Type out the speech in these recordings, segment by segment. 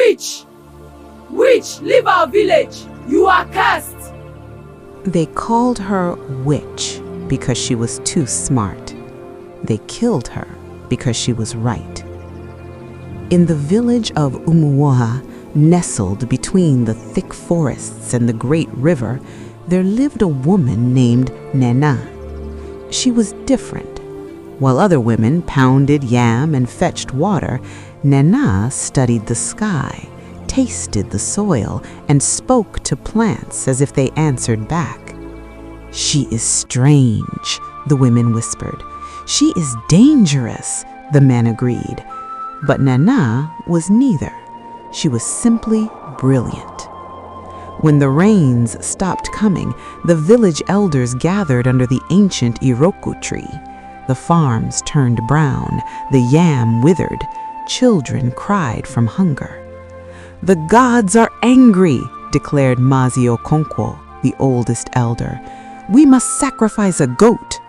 Witch! Witch, leave our village! You are cursed! They called her witch because she was too smart. They killed her because she was right. In the village of Umuoha, nestled between the thick forests and the great river, there lived a woman named Nnenna. She was different. While other women pounded yam and fetched water, Nnenna studied the sky, tasted the soil, and spoke to plants as if they answered back. "She is strange," the women whispered. "She is dangerous," the men agreed. But Nnenna was neither. She was simply brilliant. When the rains stopped coming, the village elders gathered under the ancient Iroku tree. The farms turned brown, the yam withered, children cried from hunger. "The gods are angry," declared Mazio Konkwo, the oldest elder. "We must sacrifice a goat."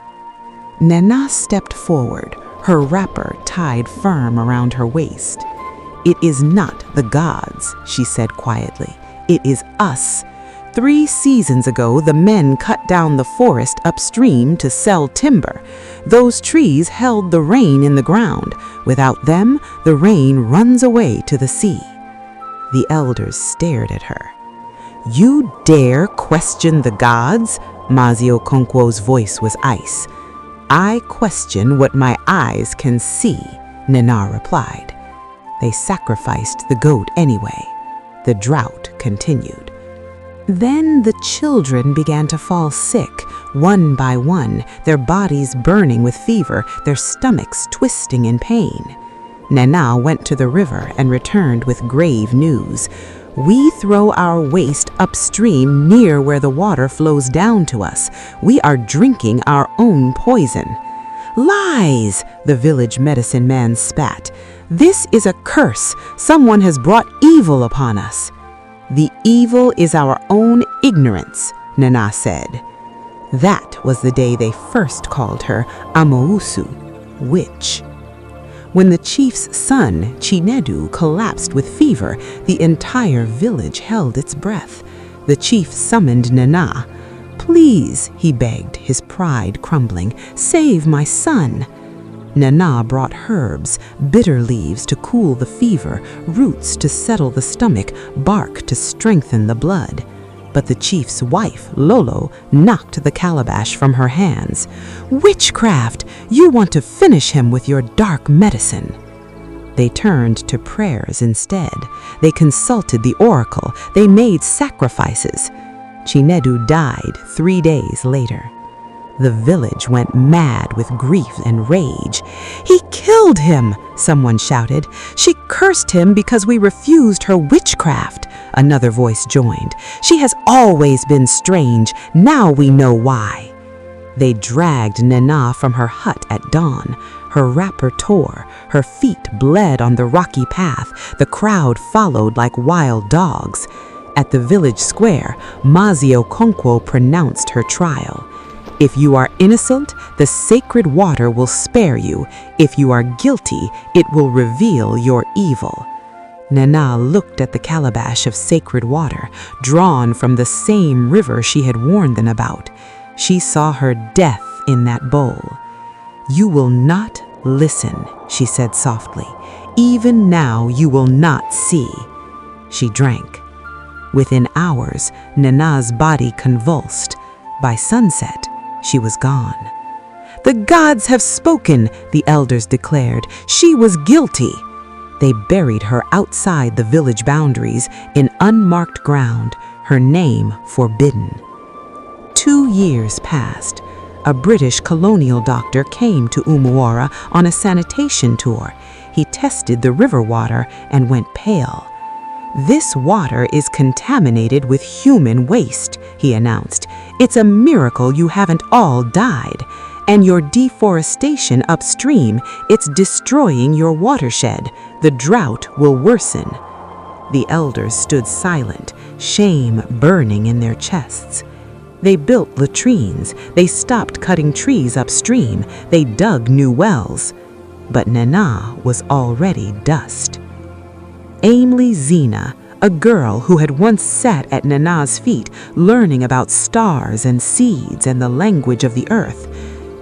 Nnenna stepped forward, her wrapper tied firm around her waist. "It is not the gods," she said quietly. "It is us. 3 seasons ago, the men cut down the forest upstream to sell timber. Those trees held the rain in the ground. Without them, the rain runs away to the sea." The elders stared at her. "You dare question the gods?" Mazio Konkwo's voice was ice. "I question what my eyes can see," Nnenna replied. They sacrificed the goat anyway. The drought continued. Then the children began to fall sick, one by one, their bodies burning with fever, their stomachs twisting in pain. Nnenna went to the river and returned with grave news. "We throw our waste upstream near where the water flows down to us. We are drinking our own poison." "Lies!" the village medicine man spat. "This is a curse. Someone has brought evil upon us." "The evil is our own ignorance," Nnenna said. That was the day they first called her Amousu, witch. When the chief's son, Chinedu, collapsed with fever, the entire village held its breath. The chief summoned Nnenna. "Please," he begged, his pride crumbling, "save my son." Nnenna brought herbs, bitter leaves to cool the fever, roots to settle the stomach, bark to strengthen the blood. But the chief's wife, Lolo, knocked the calabash from her hands. "Witchcraft! You want to finish him with your dark medicine." They turned to prayers instead. They consulted the oracle. They made sacrifices. Chinedu died 3 days later. The village went mad with grief and rage. "He killed him!" someone shouted. "She cursed him because we refused her witchcraft," another voice joined. "She has always been strange. Now we know why." They dragged Nnenna from her hut at dawn. Her wrapper tore. Her feet bled on the rocky path. The crowd followed like wild dogs. At the village square, Mazio Konkwo pronounced her trial. "If you are innocent, the sacred water will spare you. If you are guilty, it will reveal your evil." Nnenna looked at the calabash of sacred water, drawn from the same river she had warned them about. She saw her death in that bowl. "You will not listen," she said softly. "Even now you will not see." She drank. Within hours, Nnenna's body convulsed. By sunset, she was gone. "The gods have spoken," the elders declared. "She was guilty." They buried her outside the village boundaries in unmarked ground, her name forbidden. 2 years passed. A British colonial doctor came to Umuoha on a sanitation tour. He tested the river water and went pale. "This water is contaminated with human waste," he announced. "It's a miracle you haven't all died. And your deforestation upstream, it's destroying your watershed. The drought will worsen." The elders stood silent, shame burning in their chests. They built latrines. They stopped cutting trees upstream. They dug new wells. But Nnenna was already dust. Aimly Zena, a girl who had once sat at Nnenna's feet learning about stars and seeds and the language of the earth,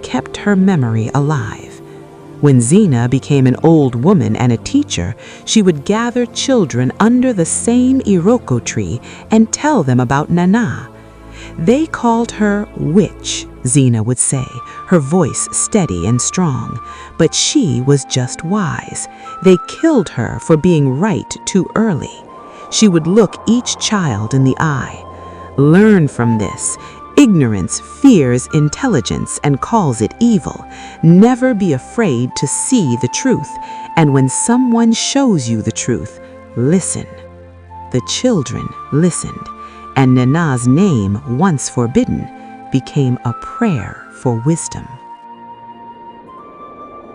kept her memory alive. When Zena became an old woman and a teacher, she would gather children under the same iroko tree and tell them about Nnenna. They called her witch, Zena would say, her voice steady and strong, but she was just wise. They killed her for being right too early. She would look each child in the eye. Learn from this. Ignorance fears intelligence and calls it evil. Never be afraid to see the truth, and when someone shows you the truth, listen. The children listened, and Nnenna's name, once forbidden, became a prayer for wisdom.